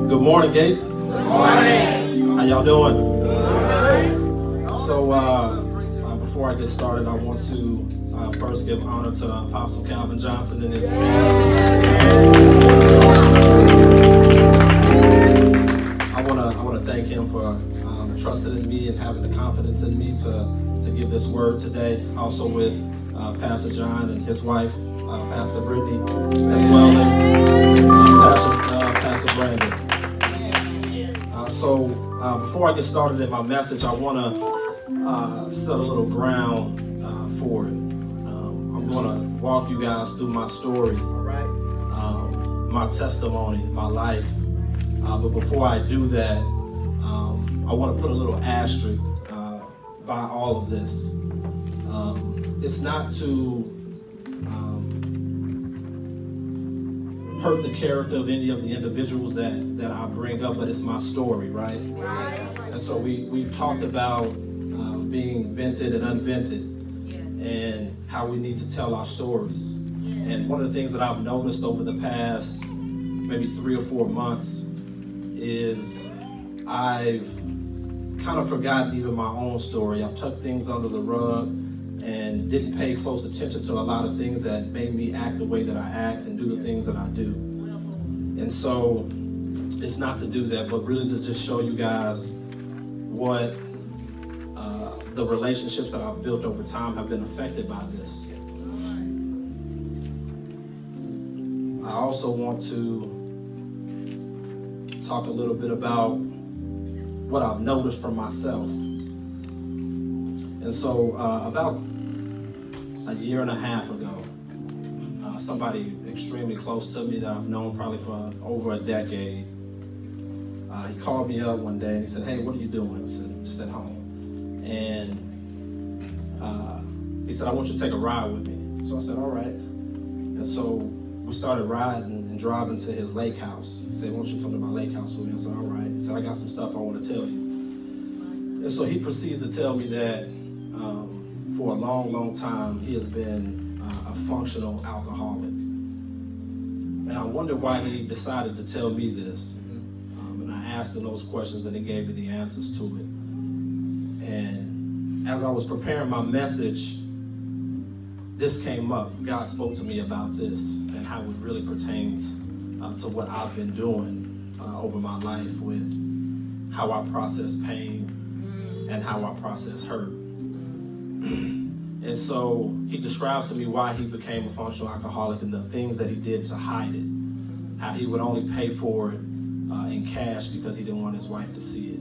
Good morning, Gates. Good morning. How y'all doing? Good. So, before I get started, I want to first give honor to Apostle Calvin Johnson and his absence. I want to thank him for trusting in me and having the confidence in me to give this word today. Also with Pastor John and his wife, Pastor Brittany, as well as Pastor Brandon. So before I get started in my message, I want to set a little ground for it. I'm going to walk you guys through my story, my testimony, my life. But before I do that, I want to put a little asterisk by all of this. It's not to hurt the character of any of the individuals that I bring up, but it's my story, right? And so we've talked about being vented and unvented, and how we need to tell our stories. And one of the things that I've noticed over the past maybe 3 or 4 months is I've kind of forgotten even my own story. I've tucked things under the rug and didn't pay close attention to a lot of things that made me act the way that I act and do the things that I do. And so it's not to do that, but really to just show you guys what the relationships that I've built over time have been affected by this. I also want to talk a little bit about what I've noticed from myself. And so about a year and a half ago, somebody extremely close to me that I've known probably for over a decade, he called me up one day and he said, "Hey, what are you doing?" I said, "Just at home." And he said, "I want you to take a ride with me." So I said, "All right." And so we started riding and driving to his lake house. He said, "Why don't you come to my lake house with me?" I said, "All right." He said, "I got some stuff I want to tell you." And so he proceeds to tell me that for a long, long time, he has been a functional alcoholic. And I wonder why he decided to tell me this. And I asked him those questions and he gave me the answers to it. And as I was preparing my message, this came up. God spoke to me about this and how it really pertains to what I've been doing over my life with how I process pain and how I process hurt. And so he describes to me why he became a functional alcoholic and the things that he did to hide it. How he would only pay for it in cash because he didn't want his wife to see it.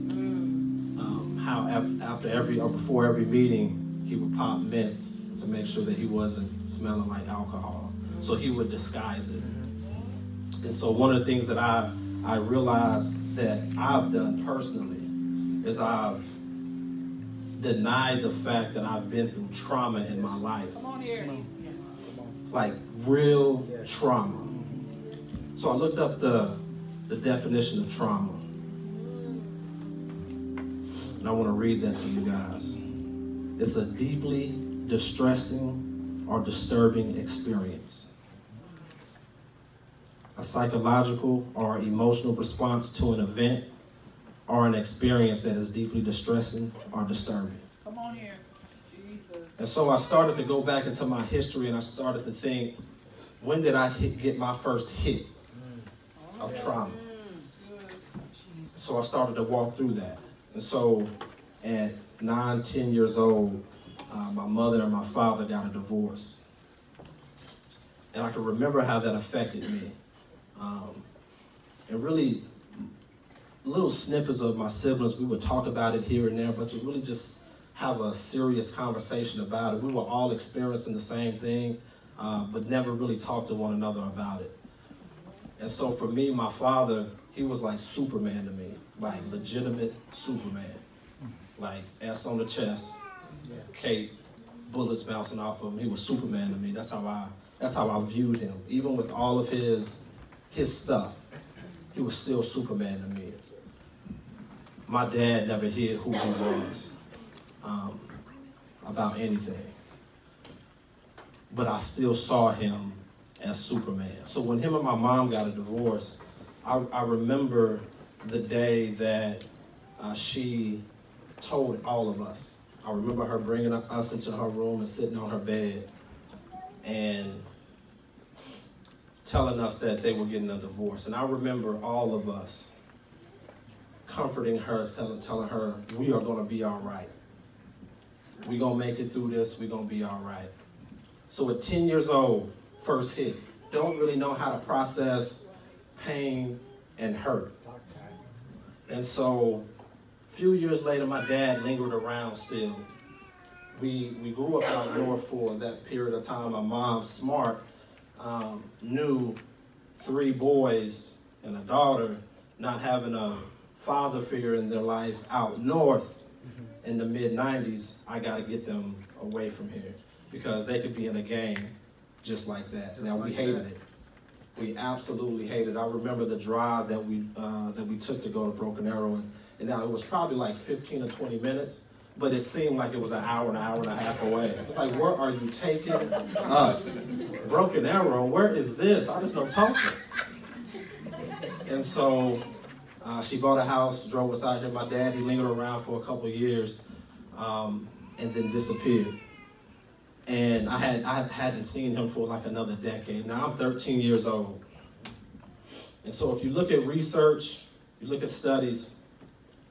How after every or before every meeting, he would pop mints to make sure that he wasn't smelling like alcohol. So he would disguise it. And so one of the things that I realized that I've done personally is I've denied the fact that I've been through trauma in my life. Come on here. Like real trauma. So I looked up the definition of trauma. And I want to read that to you guys. It's a deeply distressing or disturbing experience. A psychological or emotional response to an event or an experience that is deeply distressing or disturbing. Come on here. Jesus. And so I started to go back into my history and I started to think, when did I get my first hit of trauma? So I started to walk through that. And so at 9, 10 years old, my mother and my father got a divorce. And I can remember how that affected me. And really, little snippets of my siblings, we would talk about it here and there, but to really just have a serious conversation about it. We were all experiencing the same thing, but never really talked to one another about it. And so for me, my father, he was like Superman to me, like legitimate Superman. Like S on the chest, cape, bullets bouncing off of him. He was Superman to me. That's how I viewed him. Even with all of his stuff, he was still Superman to me. My dad never hid who he was about anything. But I still saw him as Superman. So when him and my mom got a divorce, I remember the day that she told all of us. I remember her bringing us into her room and sitting on her bed and telling us that they were getting a divorce. And I remember all of us comforting her, telling her, we are going to be all right. We're going to make it through this. We're going to be all right. So at 10 years old, first hit, don't really know how to process pain and hurt. And so a few years later, my dad lingered around still. We grew up out north for that period of time. My mom, smart, knew 3 boys and a daughter, not having a father figure in their life out north in the mid-90s, I got to get them away from here because they could be in a gang just like that. Now, we hated it. We absolutely hated it. I remember the drive that we took to go to Broken Arrow, and now it was probably like 15 or 20 minutes, but it seemed like it was an hour and a half away. It was like, where are you taking us? Broken Arrow, where is this? I just know Tulsa. And so she bought a house, drove us out here. My dad, he lingered around for a couple of years and then disappeared. And I hadn't seen him for like another decade. Now I'm 13 years old. And so if you look at research, you look at studies,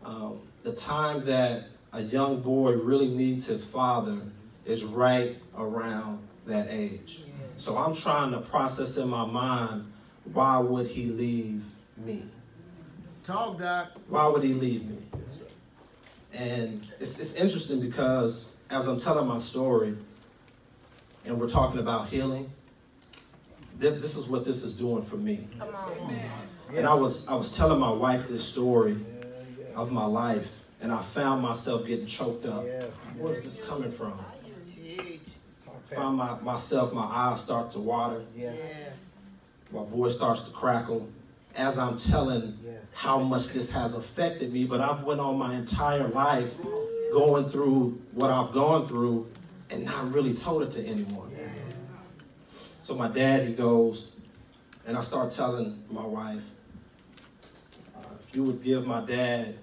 the time that a young boy really needs his father is right around that age. So I'm trying to process in my mind, why would he leave me? Talk, Doc. Why would he leave me? And it's interesting because as I'm telling my story, and we're talking about healing, this is what this is doing for me. Come on. And I was telling my wife this story of my life, and I found myself getting choked up. Where is this coming from? I found myself, my eyes start to water. My voice starts to crackle as I'm telling how much this has affected me. But I've went on my entire life going through what I've gone through and not really told it to anyone. So my dad, he goes, and I start telling my wife, if you would give my dad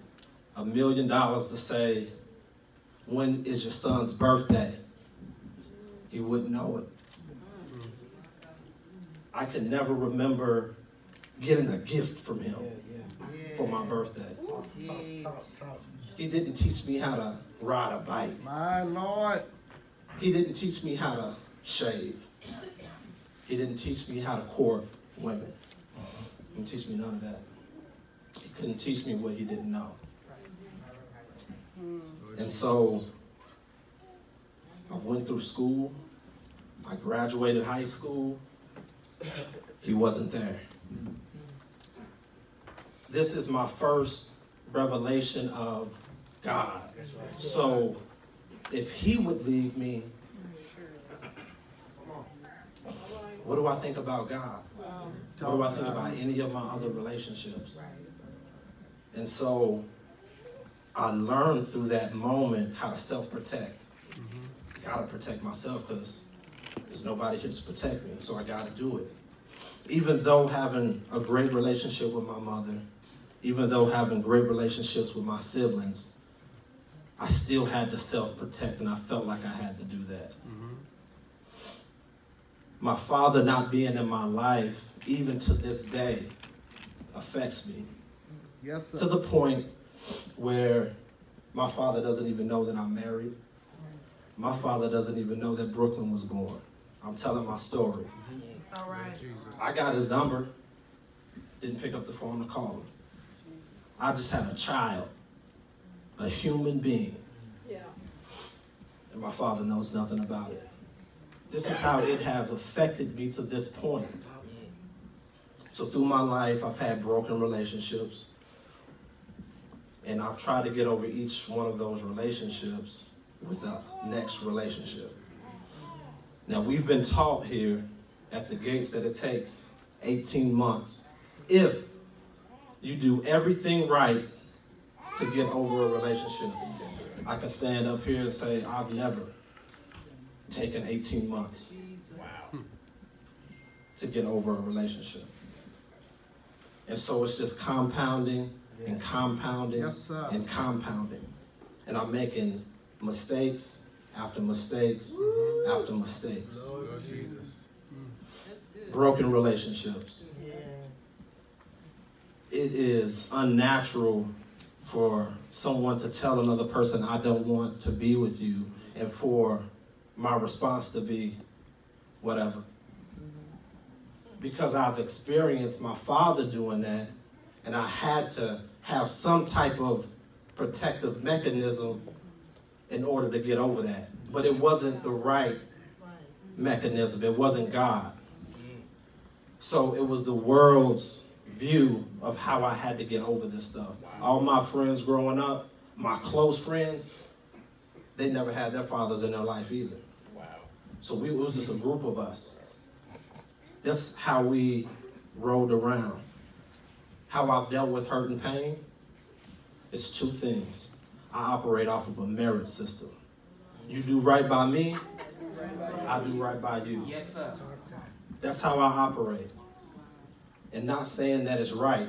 $1 million to say, when is your son's birthday? He wouldn't know it. I can never remember getting a gift from him for my birthday. He didn't teach me how to ride a bike. My Lord. He didn't teach me how to shave. He didn't teach me how to court women. He didn't teach me none of that. He couldn't teach me what he didn't know. And so I went through school. I graduated high school. He wasn't there. This is my first revelation of God. So if he would leave me, what do I think about God? What do I think about any of my other relationships? And so I learned through that moment how to self-protect. Got to protect myself because there's nobody here to protect me, so I got to do it. Even though having a great relationship with my mother, even though having great relationships with my siblings, I still had to self-protect, and I felt like I had to do that. My father not being in my life, even to this day, affects me. Yes, sir. To the point where my father doesn't even know that I'm married. My father doesn't even know that Brooklyn was born. I'm telling my story. It's all right. I got his number, didn't pick up the phone to call him. I just had a child, a human being, and my father knows nothing about it. This is how it has affected me to this point. So through my life, I've had broken relationships, and I've tried to get over each one of those relationships with the next relationship. Now, we've been taught here at the Gates that it takes 18 months if you do everything right to get over a relationship. I can stand up here and say, I've never taken 18 months to get over a relationship. And so it's just compounding and compounding Yes, sir. and compounding. And I'm making mistakes after mistakes after mistakes. Lord Jesus. That's good. Broken relationships. It is unnatural for someone to tell another person, I don't want to be with you, and for my response to be whatever. Because I've experienced my father doing that, and I had to have some type of protective mechanism in order to get over that. But it wasn't the right mechanism. It wasn't God. So it was the world's view of how I had to get over this stuff. All my friends growing up, my close friends, they never had their fathers in their life either. So it was just a group of us. That's how we rolled around. How I've dealt with hurt and pain, it's two things. I operate off of a merit system. You do right by me, I do right by you. Yes, sir. That's how I operate. And not saying that it's right.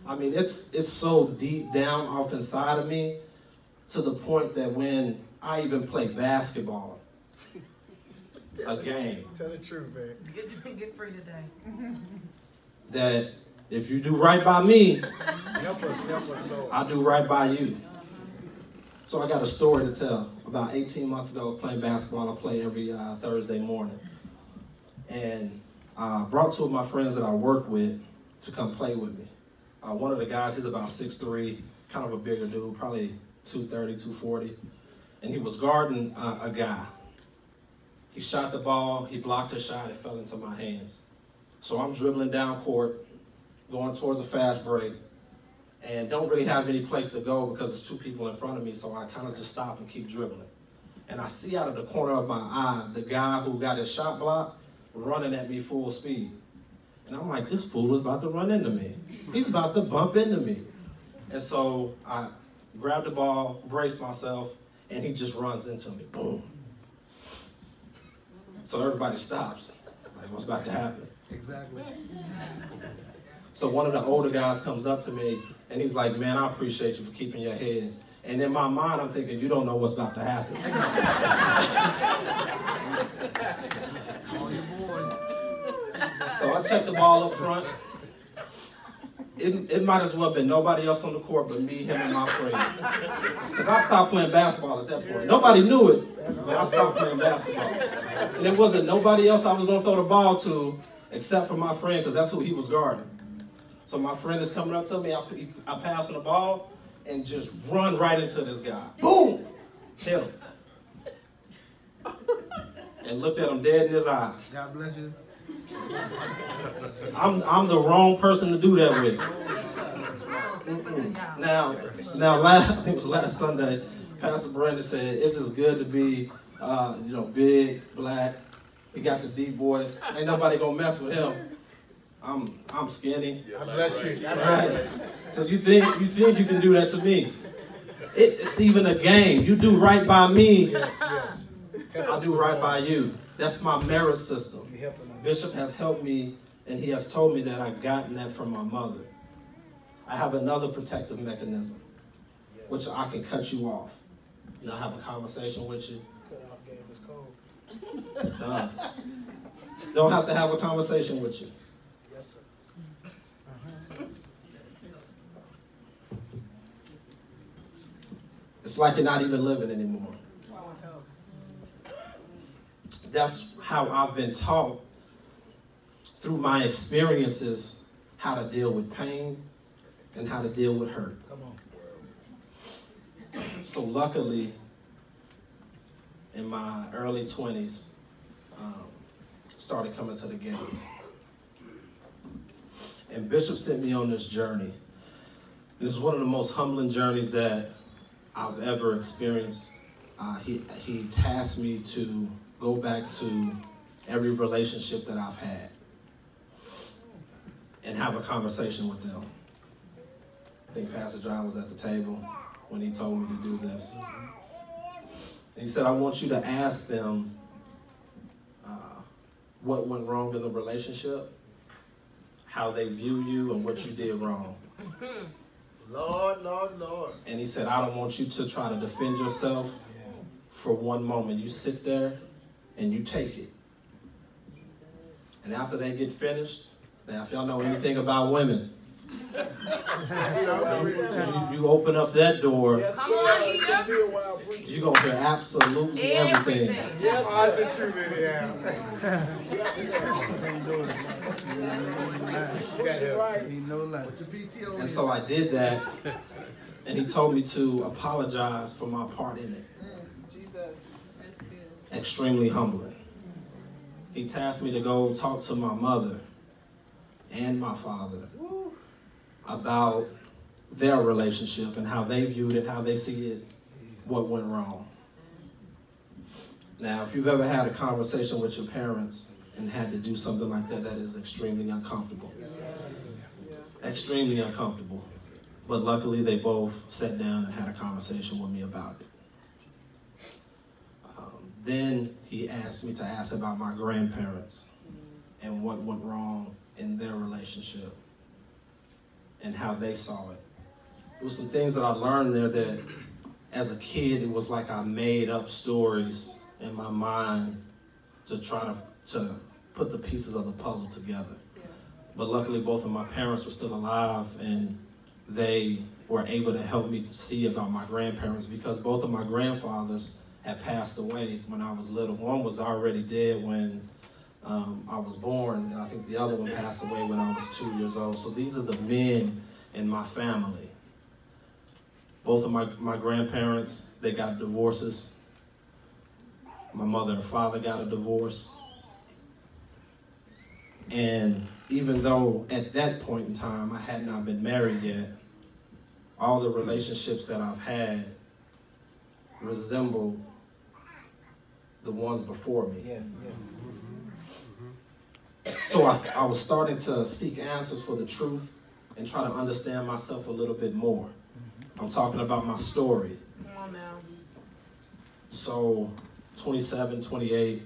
I mean, it's so deep down off inside of me to the point that when I even play basketball, a game, Tell the truth, man. Get free today. that if you do right by me, Help us, Lord. I do right by you. So I got a story to tell. About 18 months ago, playing basketball, I play every Thursday morning. And I brought two of my friends that I work with to come play with me. One of the guys, he's about 6'3", kind of a bigger dude, probably 230, 240. And he was guarding a guy. He shot the ball, he blocked a shot, it fell into my hands. So I'm dribbling down court, going towards a fast break, and don't really have any place to go because there's two people in front of me, so I kind of just stop and keep dribbling. And I see out of the corner of my eye the guy who got his shot blocked running at me full speed. And I'm like, this fool is about to run into me. He's about to bump into me. And so I grab the ball, brace myself, and he just runs into me. Boom. So everybody stops. Like, what's about to happen? Exactly. So one of the older guys comes up to me, and he's like, man, I appreciate you for keeping your head. And in my mind, I'm thinking, you don't know what's about to happen. So I checked the ball up front. It might as well have been nobody else on the court but me, him, and my friend. Because I stopped playing basketball at that point. Nobody knew it, but I stopped playing basketball. And it wasn't nobody else I was going to throw the ball to except for my friend, because that's who he was guarding. So my friend is coming up to me, I pass him the ball, and just run right into this guy. Boom! Hit him. And looked at him dead in his eye. God bless you. I'm the wrong person to do that with. Now, I think it was last Sunday, Pastor Brandon said, it's just good to be, big, black. He got the deep voice. Ain't nobody gonna mess with him. I'm skinny. God bless you. Right? So you think you can do that to me? It's even a game. You do right by me, Yes. I do right by you. That's my merit system. Bishop has helped me, and he has told me that I've gotten that from my mother. I have another protective mechanism, which I can cut you off. I have a conversation with you. Done. Don't have to have a conversation with you. Yes, sir. It's like you're not even living anymore. That's how I've been taught through my experiences how to deal with pain and how to deal with hurt. Come on. So luckily, in my early 20s, started coming to the gates. And Bishop sent me on this journey. It was one of the most humbling journeys that I've ever experienced. He tasked me to go back to every relationship that I've had and have a conversation with them. I think Pastor John was at the table when he told me to do this. And he said, I want you to ask them what went wrong in the relationship, how they view you, and what you did wrong. Lord, Lord, Lord. And he said, I don't want you to try to defend yourself for one moment. You sit there and you take it. And after they get finished, now if y'all know anything about women, you open up that door, Come on here. you're going to hear absolutely everything. Yes, I the truth in Ain't no lie. And so I did that, and he told me to apologize for my part in it. Jesus. That's good. Extremely humbling. He tasked me to go talk to my mother and my father about their relationship and how they viewed it, how they see it, what went wrong. Now, if you've ever had a conversation with your parents and had to do something like that, that is extremely uncomfortable. Extremely uncomfortable. But luckily, they both sat down and had a conversation with me about it. Then he asked me to ask about my grandparents and what went wrong in their relationship and how they saw it. There were some things that I learned there that as a kid, it was like I made up stories in my mind to try to put the pieces of the puzzle together. But luckily, both of my parents were still alive, and they were able to help me see about my grandparents, because both of my grandfathers had passed away when I was little. One was already dead when I was born, and I think the other one passed away when I was 2 years old. So these are the men in my family. Both of my grandparents, they got divorces. My mother and father got a divorce. And even though at that point in time I had not been married yet, all the relationships that I've had resemble the ones before me. So I was starting to seek answers for the truth and try to understand myself a little bit more. I'm talking about my story. Come on now. So 27, 28,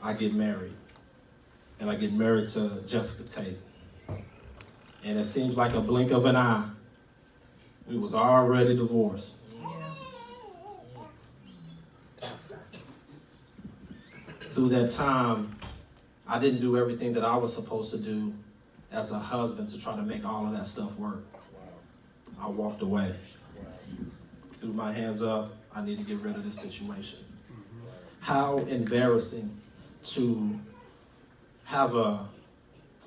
I get married. And I get married to Jessica Tate. And it seems like a blink of an eye, we was already divorced. Through that time, I didn't do everything that I was supposed to do as a husband to try to make all of that stuff work. I walked away. Threw my hands up, I need to get rid of this situation. How embarrassing to have a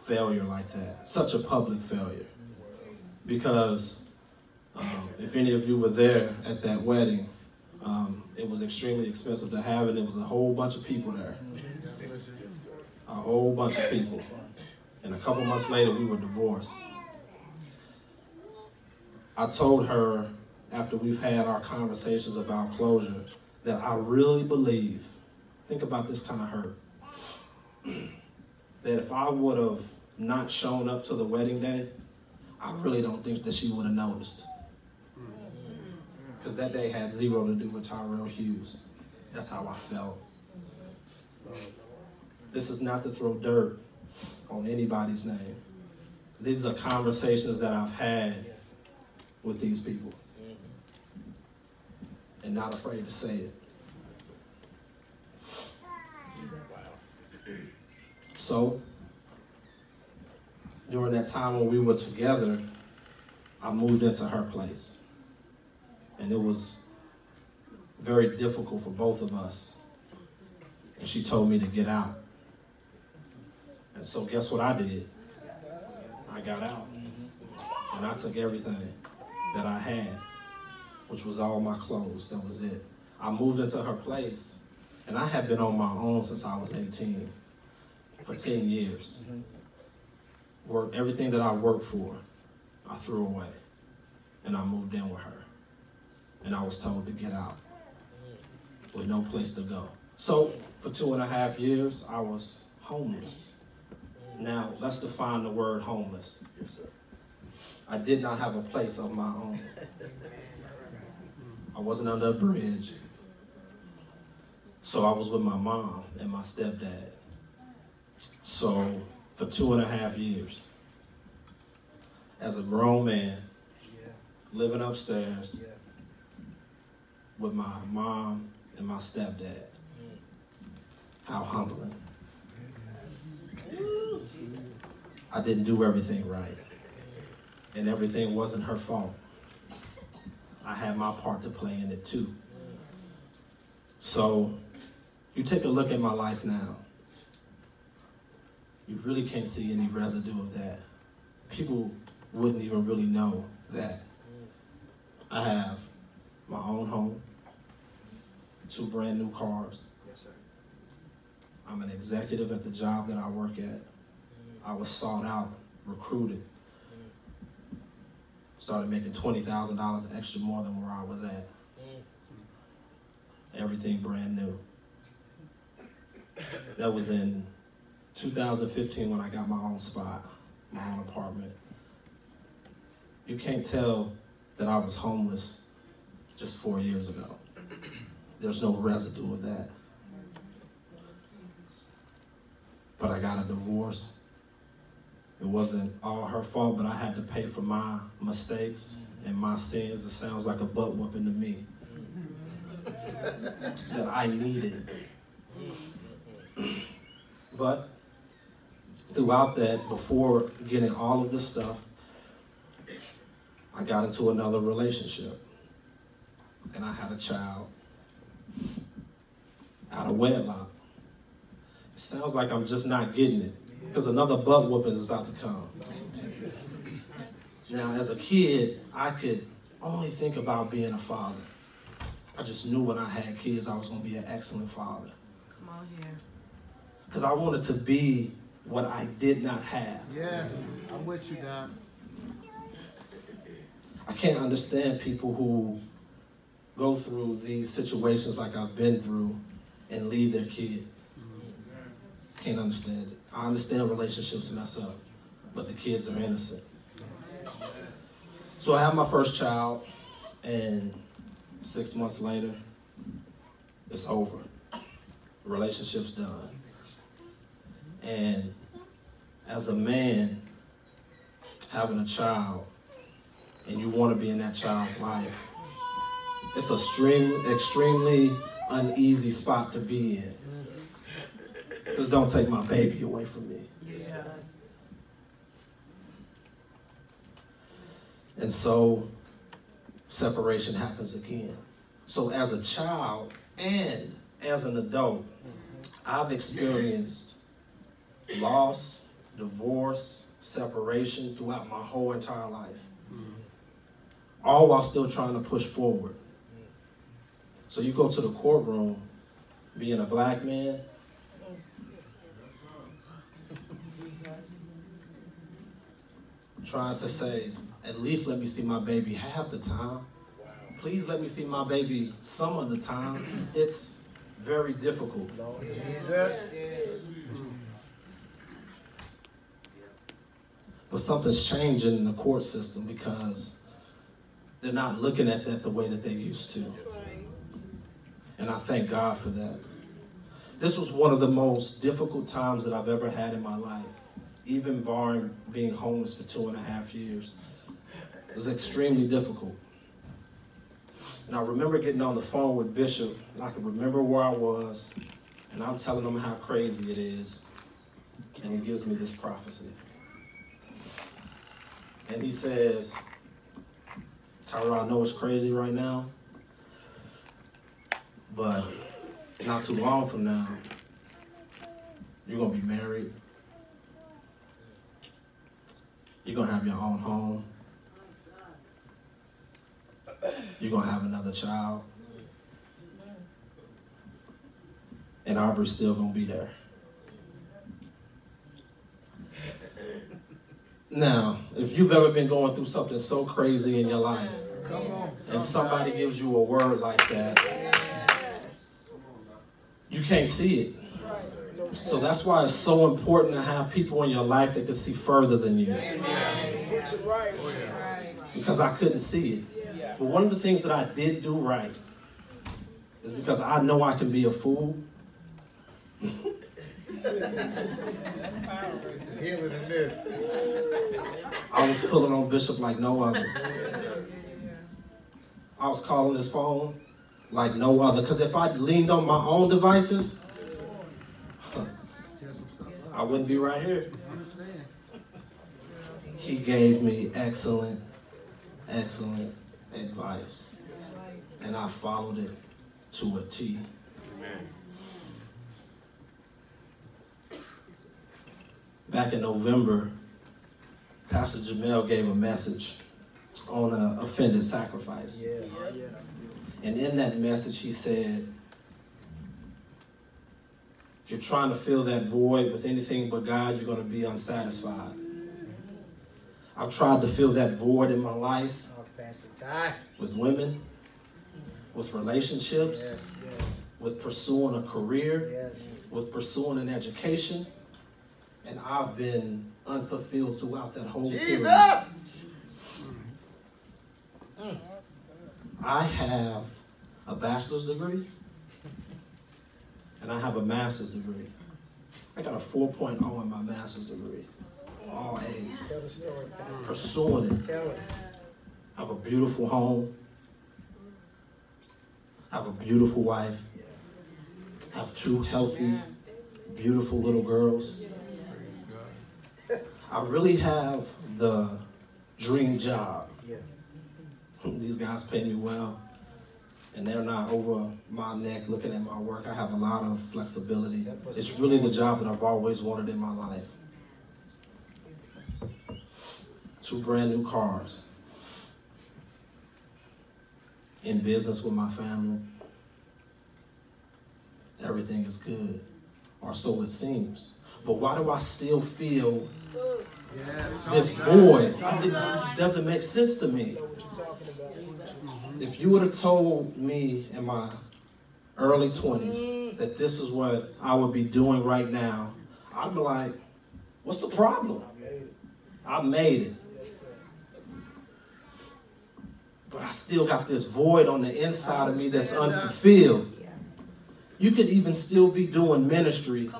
failure like that, such a public failure. Because if any of you were there at that wedding, it was extremely expensive to have, and it was a whole bunch of people there. A whole bunch of people. And a couple months later, we were divorced. I told her, after we've had our conversations about closure, that I really believe, think about this kind of hurt, that if I would have not shown up to the wedding day, I really don't think that she would have noticed. Because that day had zero to do with Tyrell Hughes. That's how I felt. This is not to throw dirt on anybody's name. These are conversations that I've had with these people. And not afraid to say it. So, during that time when we were together, I moved into her place. And it was very difficult for both of us. And she told me to get out. And so guess what I did? I got out. And I took everything that I had, which was all my clothes. That was it. I moved into her place, and I had been on my own since I was 18, for 10 years. Everything that I worked for, I threw away, and I moved in with her. And I was told to get out with no place to go. So for 2.5 years, I was homeless. Now, let's define the word homeless. I did not have a place of my own. I wasn't under a bridge. So I was with my mom and my stepdad. So for 2.5 years, as a grown man, living upstairs with my mom and my stepdad. How humbling. I didn't do everything right. And everything wasn't her fault. I had my part to play in it too. So, you take a look at my life now. You really can't see any residue of that. People wouldn't even really know that. I have my own home, 2 brand new cars. Yes, sir. I'm an executive at the job that I work at. I was sought out, recruited. Started making $20,000 extra more than where I was at. Everything brand new. That was in 2015 when I got my own spot, my own apartment. You can't tell that I was homeless just 4 years ago. There's no residue of that. But I got a divorce. It wasn't all her fault, but I had to pay for my mistakes and my sins. It sounds like a butt whooping to me that I needed. But throughout that, before getting all of this stuff, I got into another relationship. And I had a child out of wedlock. It sounds like I'm just not getting it, because another butt whooping is about to come. Now, as a kid, I could only think about being a father. I just knew when I had kids, I was going to be an excellent father. Come on here. Because I wanted to be what I did not have. Yes, I'm with you, Don. I can't understand people who go through these situations like I've been through and leave their kid. Can't understand it. I understand relationships mess up, but the kids are innocent. So I have my first child, and 6 months later, it's over. The relationship's done. And as a man, having a child, and you want to be in that child's life, it's an extremely uneasy spot to be in. Just don't take my baby away from me. Yes. And so separation happens again. So as a child and as an adult, I've experienced loss, divorce, separation throughout my whole entire life. All while still trying to push forward. So you go to the courtroom, being a black man, trying to say, at least let me see my baby half the time. Please let me see my baby some of the time. It's very difficult. But something's changing in the court system because they're not looking at that the way that they used to. And I thank God for that. This was one of the most difficult times that I've ever had in my life, even barring being homeless for 2.5 years. It was extremely difficult. And I remember getting on the phone with Bishop, and I can remember where I was, and I'm telling him how crazy it is. And he gives me this prophecy. And he says, Tyra, I know it's crazy right now, but not too long from now, you're going to be married. You're going to have your own home. You're going to have another child. And Aubrey's still going to be there. Now, if you've ever been going through something so crazy in your life, and somebody gives you a word like that, you can't see it. So that's why it's so important to have people in your life that can see further than you. Because I couldn't see it. But one of the things that I did do right is because I know I can be a fool. I was pulling on Bishop like no other. I was calling his phone like no other. Because if I leaned on my own devices, I wouldn't be right here. He gave me excellent, excellent advice. And I followed it to a T. Amen. Back in November, Pastor Jamel gave a message on an offended sacrifice. And in that message, he said, if you're trying to fill that void with anything but God, you're going to be unsatisfied. I've tried to fill that void in my life with women, with relationships, with pursuing a career, with pursuing an education, and I've been unfulfilled throughout that whole period. I have a bachelor's degree, and I have a master's degree. I got a 4.0 in my master's degree, all A's. Pursuing it. I have a beautiful home. I have a beautiful wife. I have 2 healthy, beautiful little girls. I really have the dream job. These guys pay me well, and they're not over my neck looking at my work. I have a lot of flexibility. It's really the job that I've always wanted in my life. 2 brand new cars. In business with my family. Everything is good, or so it seems. But why do I still feel this void? It just doesn't make sense to me. If you would have told me in my early 20s that this is what I would be doing right now, I'd be like, what's the problem? I made it. But I still got this void on the inside of me that's unfulfilled. You could even still be doing ministry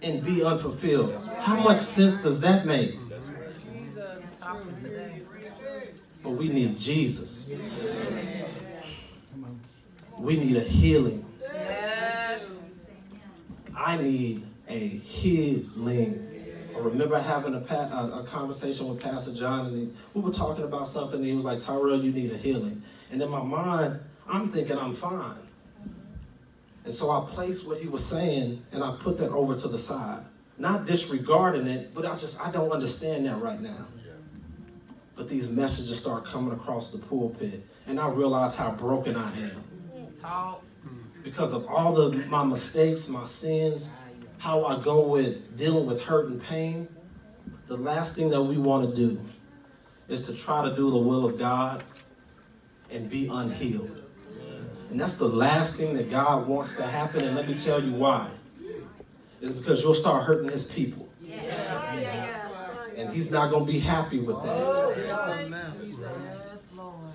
and be unfulfilled. How much sense does that make? But we need Jesus. We need a healing. I need a healing. I remember having a conversation with Pastor John, and we were talking about something, and he was like, Tyrell, you need a healing. And in my mind, I'm thinking I'm fine. And so I placed what he was saying, and I put that over to the side. Not disregarding it, but I don't understand that right now. But these messages start coming across the pulpit, and I realize how broken I am. Because of all my mistakes, my sins, how I go with dealing with hurt and pain, the last thing that we want to do is to try to do the will of God and be unhealed. And that's the last thing that God wants to happen, and let me tell you why. It's because you'll start hurting his people. And he's not going to be happy with that.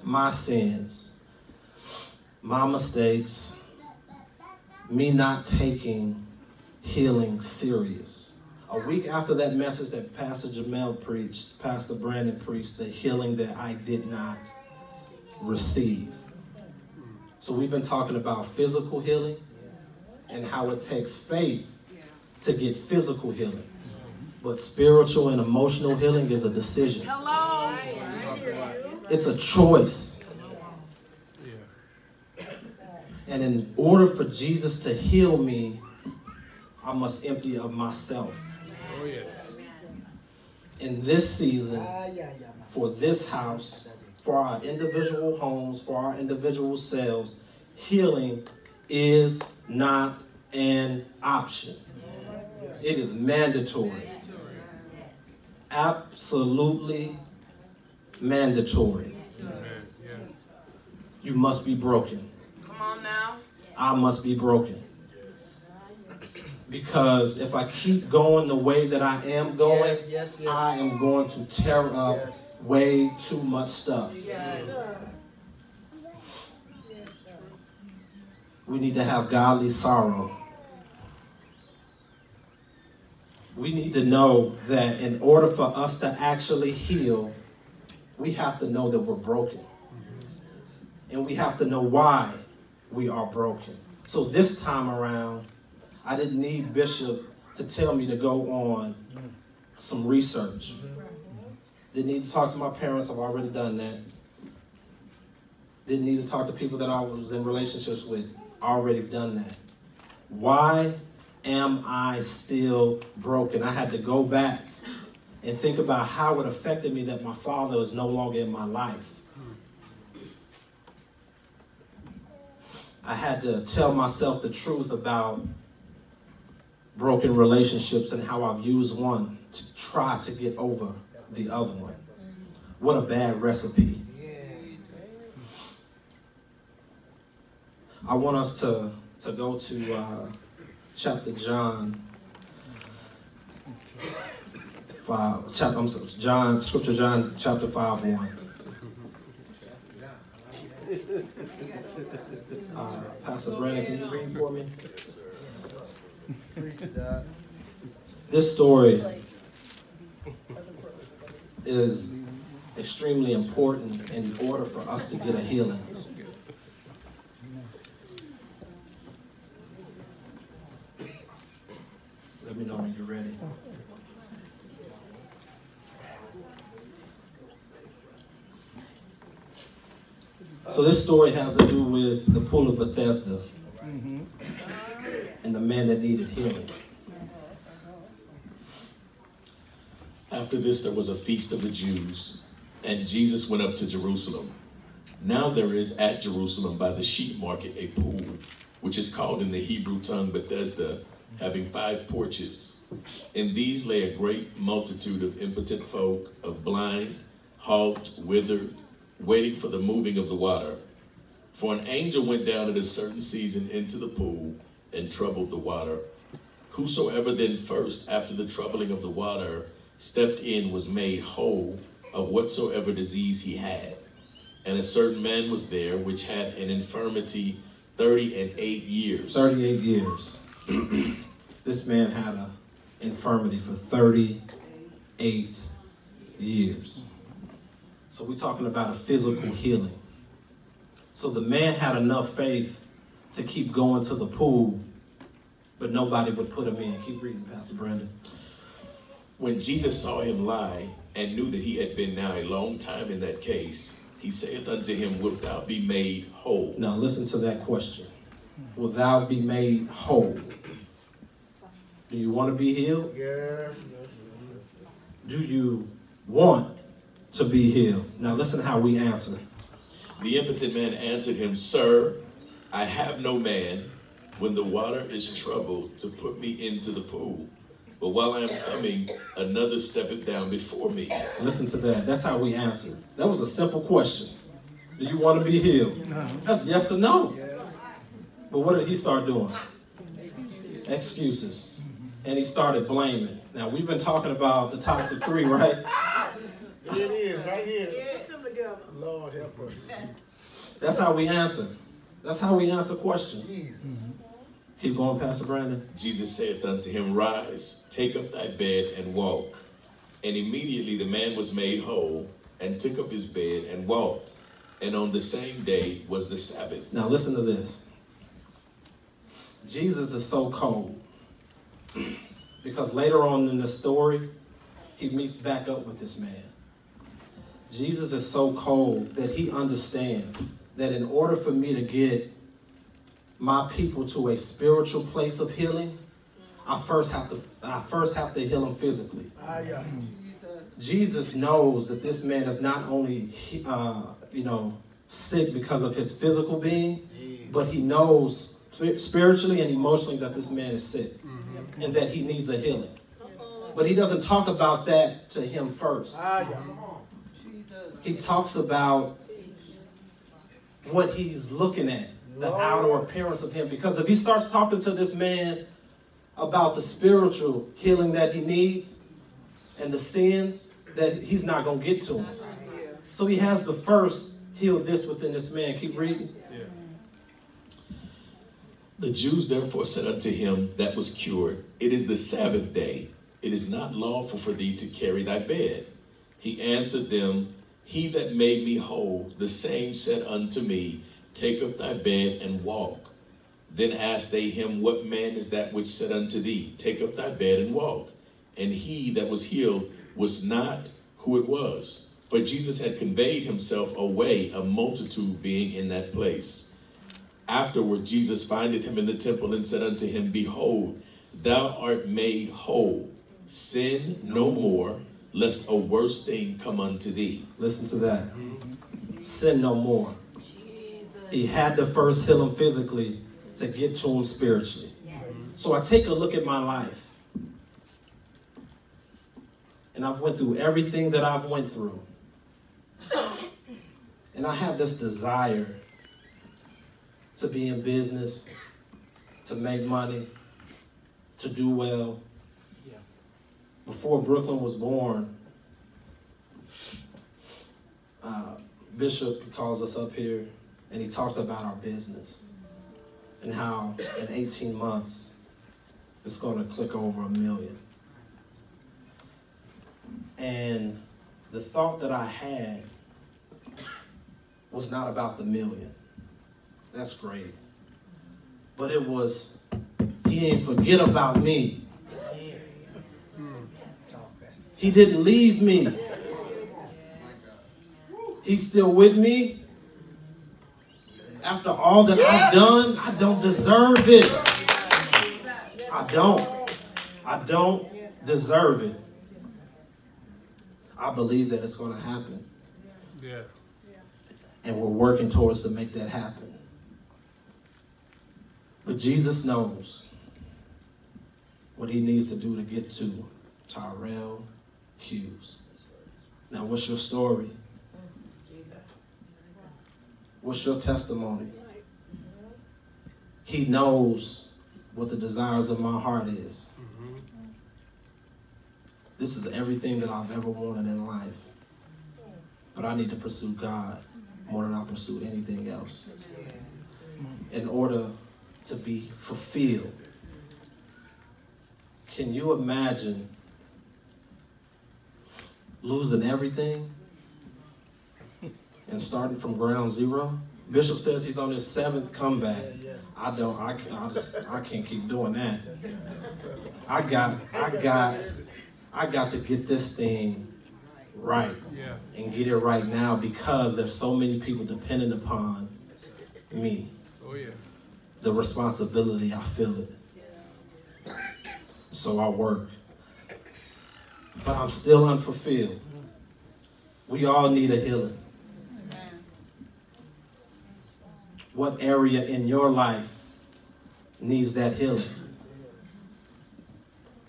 My sins, my mistakes, me not taking healing serious. A week after that message that Pastor Jamel preached, Pastor Brandon preached the healing that I did not receive. So we've been talking about physical healing and how it takes faith to get physical healing. But spiritual and emotional healing is a decision. Hello. It's a choice. And in order for Jesus to heal me, I must empty of myself. In this season, for this house, for our individual homes, for our individual selves, healing is not an option. It is mandatory. Absolutely mandatory. You must be broken. Come on now. I must be broken. Because if I keep going the way that I am going, I am going to tear up way too much stuff. We need to have godly sorrow. We need to know that in order for us to actually heal, we have to know that we're broken. and we have to know why we are broken. So this time around, I didn't need Bishop to tell me to go on some research. Didn't need to talk to my parents. I've already done that. Didn't need to talk to people that I was in relationships with. Already done that. Why am I still broken? I had to go back and think about how it affected me that my father is no longer in my life. I had to tell myself the truth about broken relationships and how I've used one to try to get over the other one. What a bad recipe. I want us to go to chapter John 5, scripture John chapter 5:1. Pastor Brandon, can you read for me? This story is extremely important in order for us to get a healing. Let me know when you're ready. So this story has to do with the pool of Bethesda and the man that needed healing. After this, there was a feast of the Jews, and Jesus went up to Jerusalem. Now there is at Jerusalem by the sheep market a pool, which is called in the Hebrew tongue Bethesda, having 5 porches. In these lay a great multitude of impotent folk, of blind, halt, withered, waiting for the moving of the water. For an angel went down at a certain season into the pool and troubled the water. Whosoever then first, after the troubling of the water, stepped in was made whole of whatsoever disease he had. And a certain man was there which had an infirmity 38 years. 38 years. This man had an infirmity for 38 years. So we're talking about a physical healing. So the man had enough faith to keep going to the pool, but nobody would put him in. Keep reading, Pastor Brandon. When Jesus saw him lie, and knew that he had been now a long time in that case, he saith unto him, Wilt thou be made whole? Now listen to that question. Will thou be made whole? Do you want to be healed? Yes. Do you want to be healed? Now listen how we answer. The impotent man answered him, Sir, I have no man when the water is troubled to put me into the pool. But while I am coming, another steppeth down before me. Listen to that. That's how we answer. That was a simple question. Do you want to be healed? That's yes or no. Yes. But what did he start doing? Excuses. And he started blaming. Now, we've been talking about the toxic 3, right? It is, right here. Lord help us. That's how we answer. That's how we answer questions. Jesus. Keep going, Pastor Brandon. Jesus saith unto him, Rise, take up thy bed and walk. And immediately the man was made whole, and took up his bed and walked. And on the same day was the Sabbath. Now listen to this. Jesus is so cold because later on in the story, he meets back up with this man. Jesus is so cold that he understands that in order for me to get my people to a spiritual place of healing, I first have to heal them physically. Jesus knows that this man is not only sick because of his physical being, but he knows spiritually and emotionally that this man is sick and that he needs a healing. But he doesn't talk about that to him first. He talks about what he's looking at, the outer appearance of him. Because if he starts talking to this man about the spiritual healing that he needs and the sins, that he's not going to get to him. So he has to first heal this within this man. Keep reading. The Jews therefore said unto him that was cured, It is the Sabbath day. It is not lawful for thee to carry thy bed. He answered them, He that made me whole, the same said unto me, take up thy bed and walk. Then asked they him, what man is that which said unto thee, take up thy bed and walk? And he that was healed was not who it was, for Jesus had conveyed himself away, a multitude being in that place. Afterward Jesus findeth him in the temple and said unto him, behold, thou art made whole. Sin no more, lest a worse thing come unto thee. Listen to that. Sin no more. Jesus. He had to first heal him physically to get to him spiritually. So I take a look at my life. And I've went through everything that I've went through. And I have this desire to be in business, to make money, to do well. Before Brooklyn was born, Bishop calls us up here and he talks about our business and how in 18 months it's going to click over 1 million. And the thought that I had was not about the million. That's great. But it was, he ain't forget about me. He didn't leave me. He's still with me. After all that I've done, I don't deserve it. I don't deserve it. I believe that it's going to happen. Yeah. And we're working towards to make that happen. But Jesus knows what he needs to do to get to Tyrell Hughes. Now, what's your story? What's your testimony? He knows what the desires of my heart is. This is everything that I've ever wanted in life. But I need to pursue God more than I pursue anything else. In order to be fulfilled. Can you imagine losing everything and starting from ground zero? Bishop says he's on his 7th comeback. I can't keep doing that. I got to get this thing right and get it right now because there's so many people dependent upon me. Oh yeah. The responsibility, I feel it. So I work. But I'm still unfulfilled. We all need a healing. What area in your life needs that healing?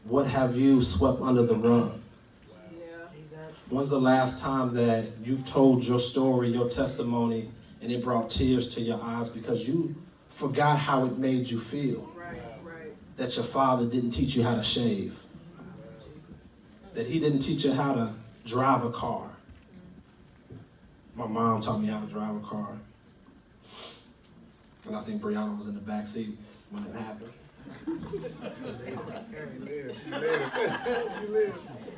What have you swept under the rug? When's the last time that you've told your story, your testimony, and it brought tears to your eyes because you forgot how it made you feel? That your father didn't teach you how to shave. That he didn't teach you how to drive a car. My mom taught me how to drive a car. And I think Brianna was in the back seat when it happened.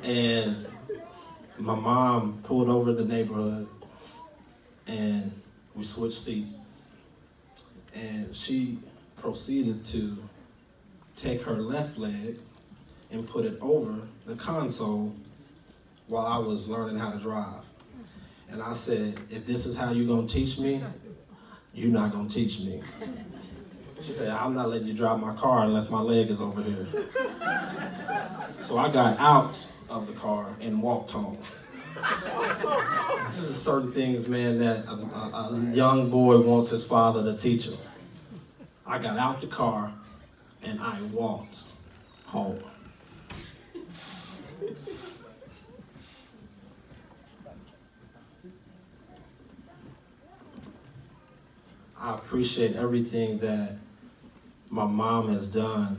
And my mom pulled over the neighborhood and we switched seats. And she proceeded to take her left leg and put it over the console while I was learning how to drive. And I said, if this is how you're gonna teach me, you're not gonna teach me. She said, I'm not letting you drive my car unless my leg is over here. So I got out of the car and walked home. This is certain things, man, that a young boy wants his father to teach him. I got out the car and I walked home. I appreciate everything that my mom has done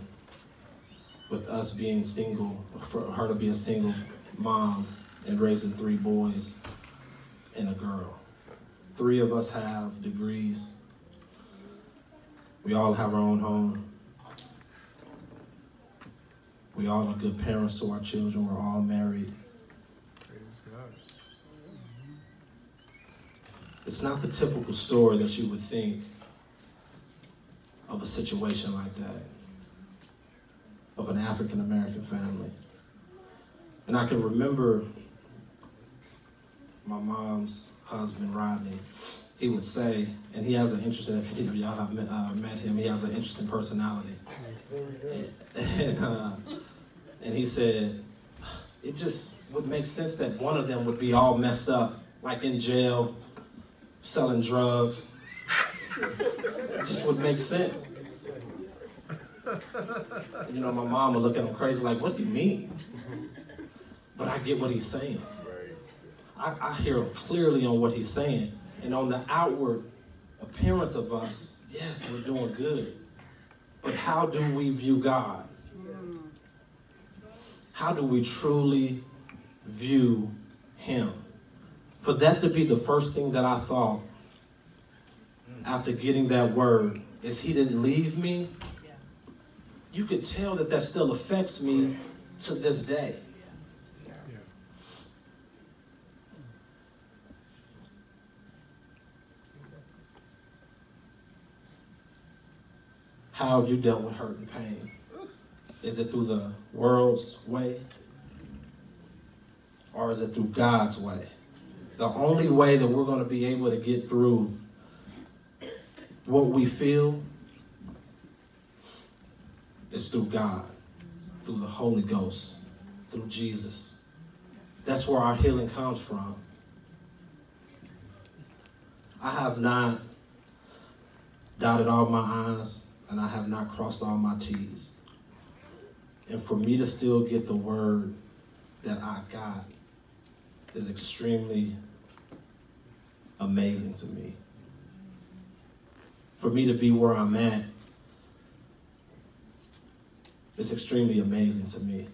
with us being single, for her to be a single mom and raising 3 boys and a girl. 3 of us have degrees. We all have our own home. We all are good parents to our children. We're all married. Praise God. It's not the typical story that you would think of a situation like that, of an African-American family. And I can remember my mom's husband, Rodney. He would say, and he has an interesting, if y'all have met him, he has an interesting personality. And he said, it just would make sense that one of them would be all messed up, like in jail, selling drugs. It just would make sense. You know, my mom would look at him crazy like, what do you mean? But I get what he's saying. I hear him clearly on what he's saying. And on the outward appearance of us, yes, we're doing good. But how do we view God? How do we truly view him? For that to be the first thing that I thought after getting that word is he didn't leave me. You could tell that that still affects me to this day. How have you dealt with hurt and pain? Is it through the world's way? Or is it through God's way? The only way that we're going to be able to get through what we feel is through God, through the Holy Ghost, through Jesus. That's where our healing comes from. I have not dotted all my I's, and I have not crossed all my T's. And for me to still get the word that I got is extremely amazing to me. For me to be where I'm at, it's extremely amazing to me.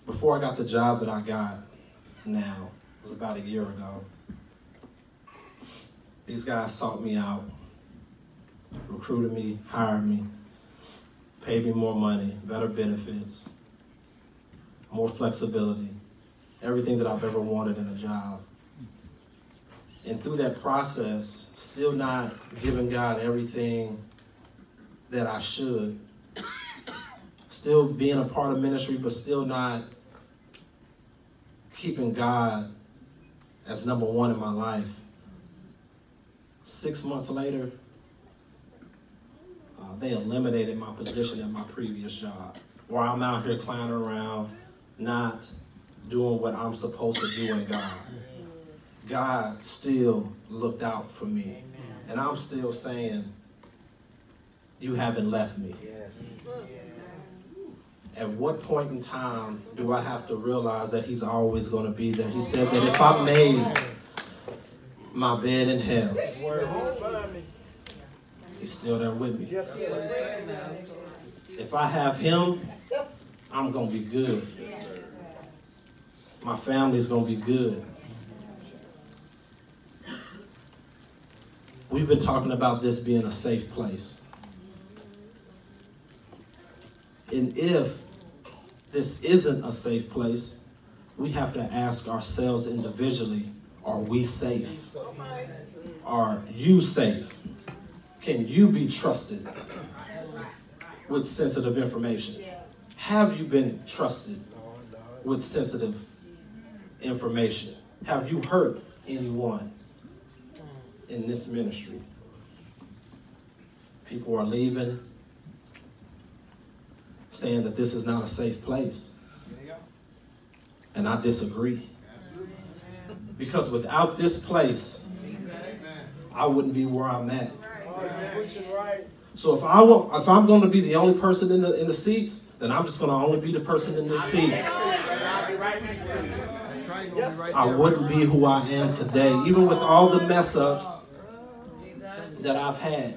Before I got the job that I got now, it was about a year ago, these guys sought me out, recruited me, hired me, paid me more money, better benefits, more flexibility, everything that I've ever wanted in a job. And through that process, still not giving God everything that I should, still being a part of ministry, but still not keeping God as number one in my life. 6 months later, they eliminated my position at my previous job, where I'm out here clowning around, not doing what I'm supposed to do in God. God still looked out for me. And I'm still saying, you haven't left me. At what point in time do I have to realize that he's always going to be there? He said that if I made my bed in hell, he's still there with me. If I have him, I'm going to be good. My family's going to be good. We've been talking about this being a safe place. And if this isn't a safe place, we have to ask ourselves individually, are we safe? Are you safe? Can you be trusted with sensitive information? Have you been trusted with sensitive information? Have you hurt anyone in this ministry? People are leaving, saying that this is not a safe place. And I disagree. Because without this place, I wouldn't be where I'm at. So if I'm going to be the only person in the seats, then I'm just going to only be the person in the seats. I wouldn't be who I am today, even with all the mess ups that I've had.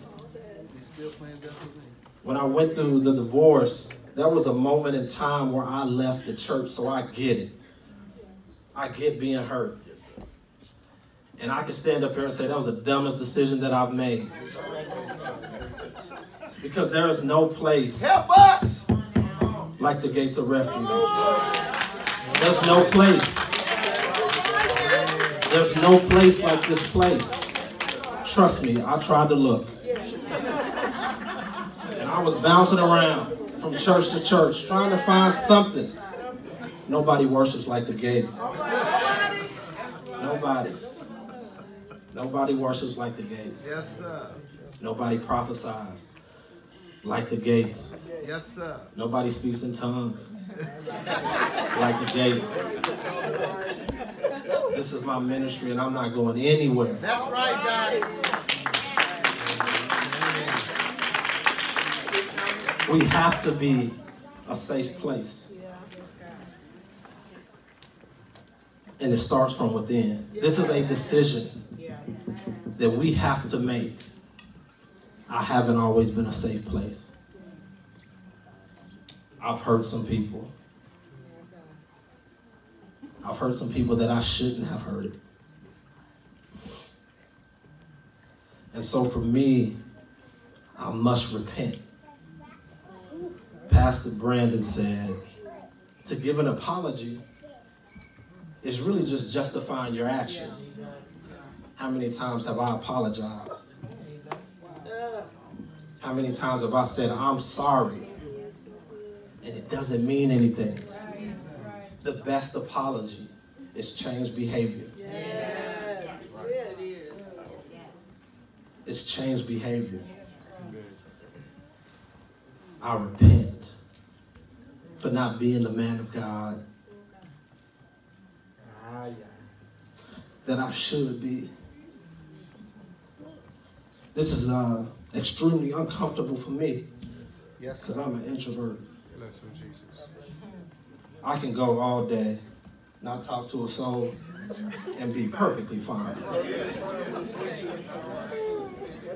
When I went through the divorce, there was a moment in time where I left the church, so I get it. I get being hurt. And I can stand up here and say that was the dumbest decision that I've made. Because there is no place like the gates of refuge. There's no place There's no place like this place. Trust me, I tried to look. And I was bouncing around from church to church, trying to find something. Nobody worships like the Gates. Nobody. Nobody worships like the Gates. Yes, sir. Nobody prophesies like the Gates. Yes, sir. Nobody speaks in tongues like the Gates. This is my ministry and I'm not going anywhere. That's right, Daddy. We have to be a safe place. And it starts from within. This is a decision that we have to make. I haven't always been a safe place. I've hurt some people. I've hurt some people that I shouldn't have hurt. And so for me, I must repent. Pastor Brandon said, to give an apology is really just justifying your actions. How many times have I apologized? How many times have I said, I'm sorry, and it doesn't mean anything? The best apology is changed behavior. It's changed behavior. I repent for not being the man of God that I should be. This is extremely uncomfortable for me because I'm an introvert. Bless him, Jesus. I can go all day, not talk to a soul, and be perfectly fine.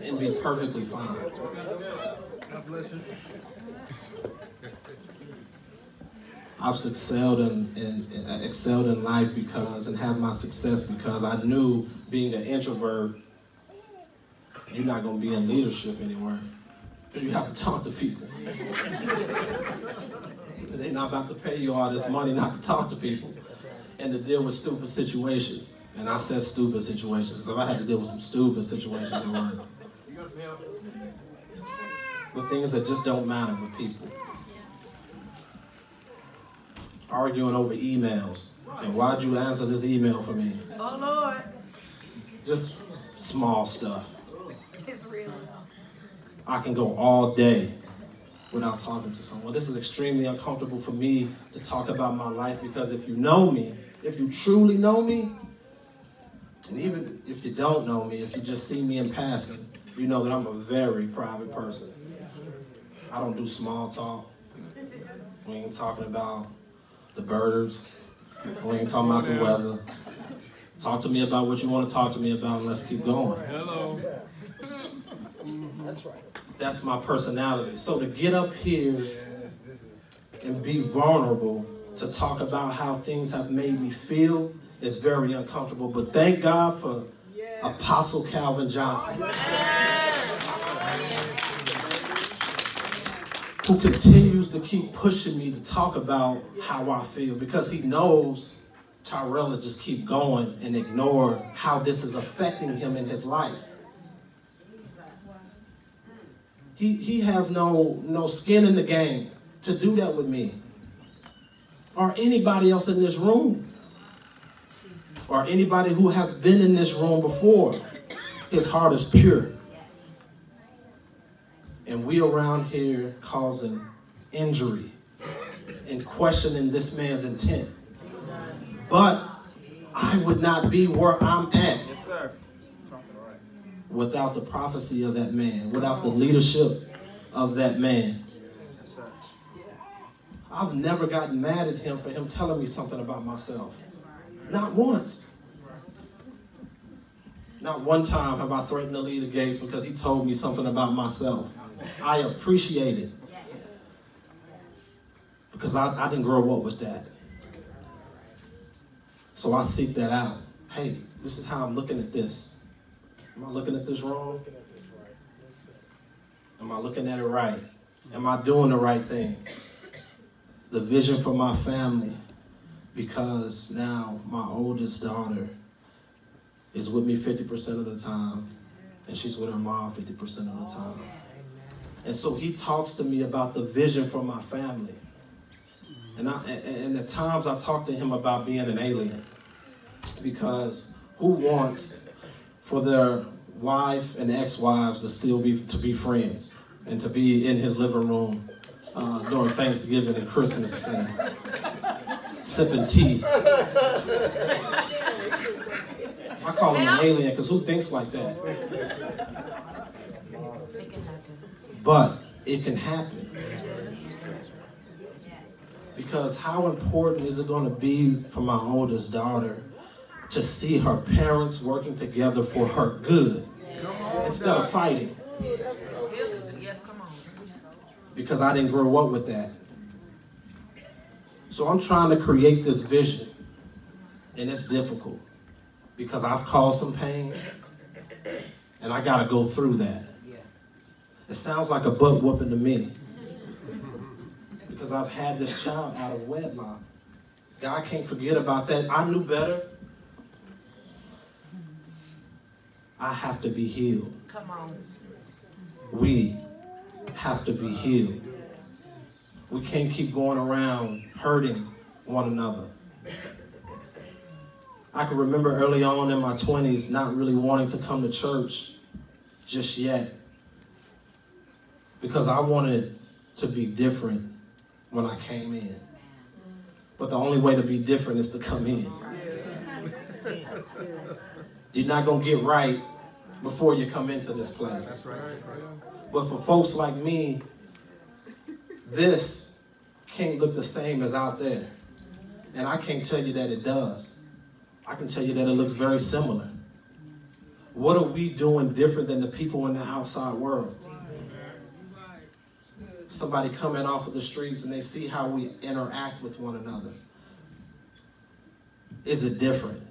And be perfectly fine. God bless you. I've excelled in life because, and have my success because I knew being an introvert, you're not going to be in leadership anywhere. You have to talk to people. They're not about to pay you all this money not to talk to people and to deal with stupid situations. And I said stupid situations, so I had to deal with some stupid situations at work. With things that just don't matter with people. Arguing over emails. And why'd you answer this email for me? Oh, Lord. Just small stuff. It's real. I can go all day without talking to someone. This is extremely uncomfortable for me to talk about my life because if you know me, if you truly know me, and even if you don't know me, if you just see me in passing, you know that I'm a very private person. I don't do small talk. We ain't talking about the birds. We ain't talking about the weather. Talk to me about what you want to talk to me about and let's keep going. Hello. That's right. That's my personality. So to get up here and be vulnerable, to talk about how things have made me feel is very uncomfortable. But thank God for Apostle Calvin Johnson, who continues to keep pushing me to talk about how I feel because he knows Tyrell will just keep going and ignore how this is affecting him in his life. He has no skin in the game to do that with me or anybody else in this room or anybody who has been in this room before. His heart is pure. And we around here causing injury and questioning this man's intent. But I would not be where I'm at without the prophecy of that man, without the leadership of that man. I've never gotten mad at him for him telling me something about myself. Not once. Not one time have I threatened to leave the gates because he told me something about myself. I appreciate it. Because I didn't grow up with that. So I seek that out. Hey, this is how I'm looking at this. Am I looking at this wrong? Am I looking at it right? Am I doing the right thing? The vision for my family, because now my oldest daughter is with me 50% of the time, and she's with her mom 50% of the time. And so he talks to me about the vision for my family. And at times I talk to him about being an alien, because who wants for their wife and ex-wives to still be friends and to be in his living room during Thanksgiving and Christmas and sipping tea? I call him an alien because who thinks like that? But it can happen. Because how important is it going to be for my oldest daughter to see her parents working together for her good instead of fighting? Yes, come on. Because I didn't grow up with that. So I'm trying to create this vision, and it's difficult because I've caused some pain, and I got to go through that. It sounds like a butt whooping to me, because I've had this child out of wedlock. God can't forget about that. I knew better. I have to be healed. Come on. We have to be healed. We can't keep going around hurting one another. I can remember early on in my 20s not really wanting to come to church just yet, because I wanted to be different when I came in. But the only way to be different is to come in. You're not going to get right before you come into this place. But for folks like me, this can't look the same as out there. And I can't tell you that it does. I can tell you that it looks very similar. What are we doing different than the people in the outside world? Somebody coming off of the streets and they see how we interact with one another. Is it different?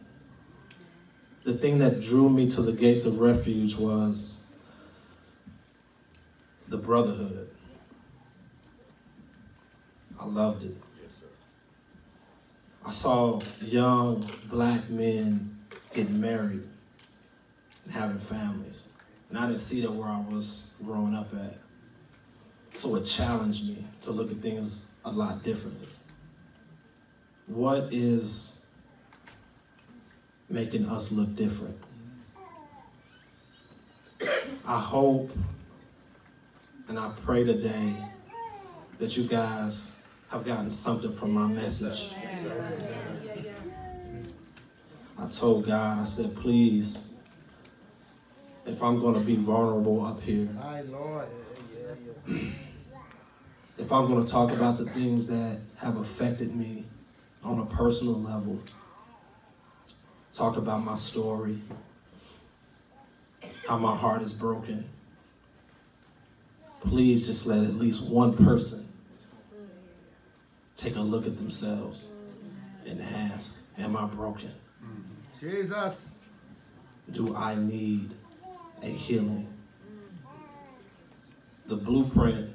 The thing that drew me to the Gates of Refuge was the brotherhood. I loved it. I saw young black men getting married and having families. And I didn't see that where I was growing up at. So it challenged me to look at things a lot differently. What is making us look different? I hope and I pray today that you guys have gotten something from my message. I told God, I said, please, if I'm going to be vulnerable up here, if I'm going to talk about the things that have affected me on a personal level, talk about my story, how my heart is broken, please just let at least one person take a look at themselves and ask, am I broken? Jesus. Do I need a healing? The blueprint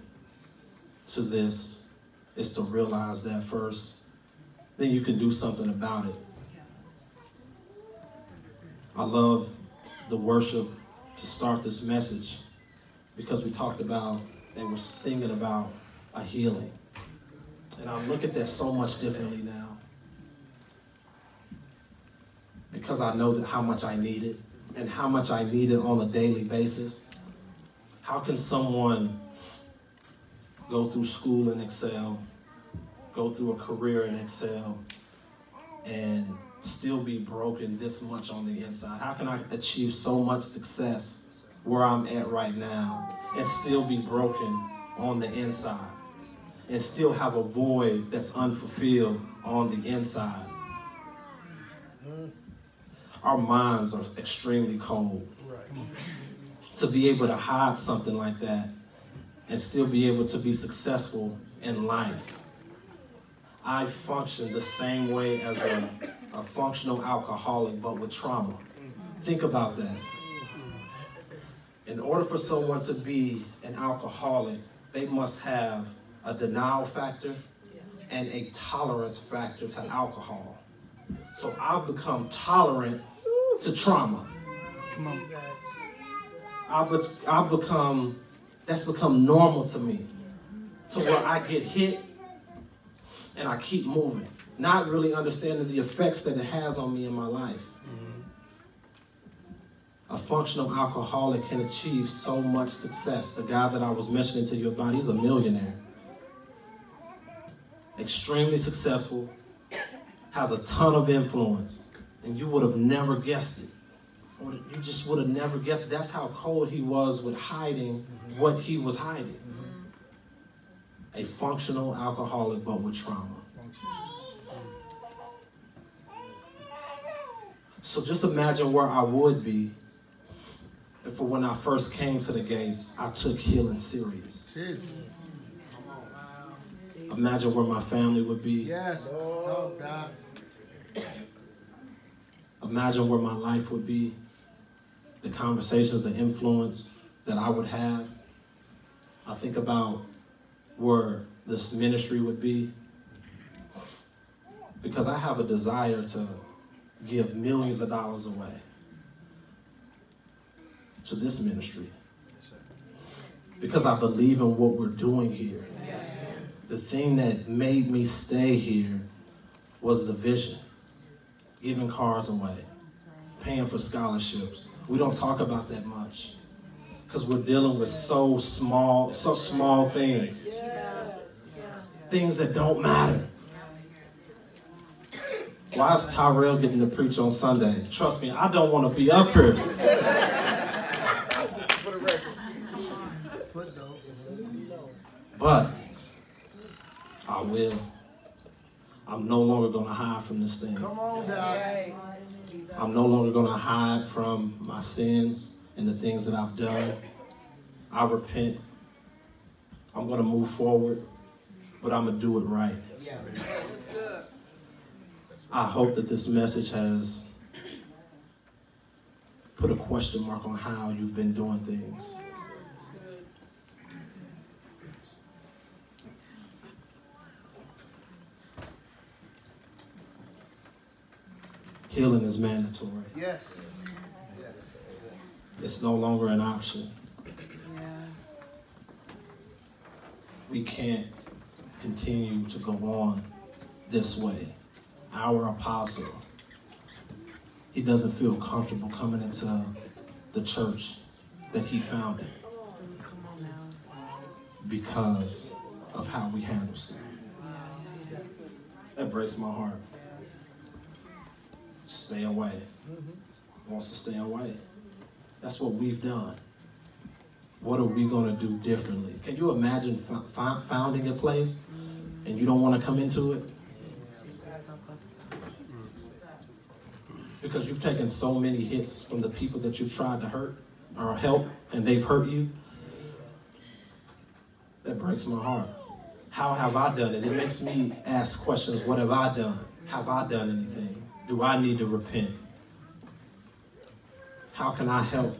to this is to realize that first, then you can do something about it. I love the worship to start this message because we talked about, they were singing about a healing. And I look at that so much differently now because I know that how much I need it and how much I need it on a daily basis. How can someone go through school and excel, go through a career and excel, and still be broken this much on the inside? How can I achieve so much success where I'm at right now and still be broken on the inside and still have a void that's unfulfilled on the inside? Our minds are extremely cold. To be able to hide something like that and still be able to be successful in life. I function the same way as a functional alcoholic, but with trauma. Think about that. In order for someone to be an alcoholic, they must have a denial factor and a tolerance factor to alcohol. So I've become tolerant to trauma. Come on. That's become normal to me, to where I get hit and I keep moving, not really understanding the effects that it has on me in my life. A functional alcoholic can achieve so much success. The guy that I was mentioning to you about, he's a millionaire. Extremely successful, has a ton of influence, and you would have never guessed it. Or you just would have never guessed it. That's how cold he was with hiding what he was hiding. A functional alcoholic, but with trauma. So just imagine where I would be if when I first came to the gates, I took healing serious. Imagine where my family would be. Yes. Oh, God. Imagine where my life would be. The conversations, the influence that I would have. I think about where this ministry would be. Because I have a desire to give millions of dollars away to this ministry. Because I believe in what we're doing here. The thing that made me stay here was the vision. Giving cars away, paying for scholarships. We don't talk about that much because we're dealing with such small things. Things that don't matter. Why is Tyrell getting to preach on Sunday? Trust me, I don't want to be up here. But I will. I'm no longer going to hide from this thing. Come on, Dad. I'm no longer going to hide from my sins and the things that I've done. I repent. I'm going to move forward, but I'm going to do it right. I hope that this message has put a question mark on how you've been doing things. Healing is mandatory. Yes. Yes. It's no longer an option. We can't continue to go on this way. Our apostle, he doesn't feel comfortable coming into the church that he founded because of how we handle stuff. That breaks my heart. Stay away. Wants to stay away. That's what we've done. What are we going to do differently? Can you imagine founding a place and you don't want to come into it? Because you've taken so many hits from the people that you've tried to hurt or help, and they've hurt you. That breaks my heart. How have I done it? It makes me ask questions. What have I done? Have I done anything? Do I need to repent? How can I help?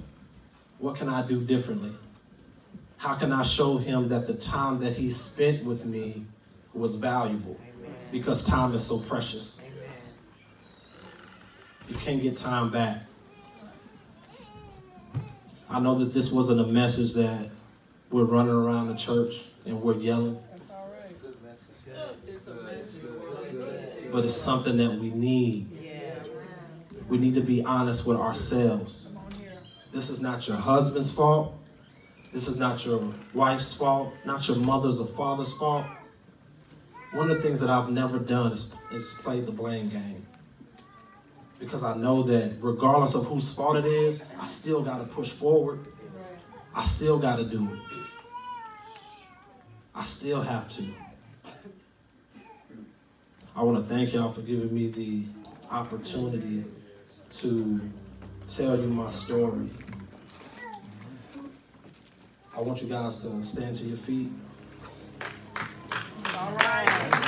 What can I do differently? How can I show him that the time that he spent with me was valuable? Because time is so precious. You can't get time back. I know that this wasn't a message that we're running around the church and we're yelling. But it's something that we need. We need to be honest with ourselves. This is not your husband's fault. This is not your wife's fault, not your mother's or father's fault. One of the things that I've never done is play the blame game. Because I know that regardless of whose fault it is, I still got to push forward. I still got to do it. I still have to. I want to thank y'all for giving me the opportunity to tell you my story. I want you guys to stand to your feet. All right.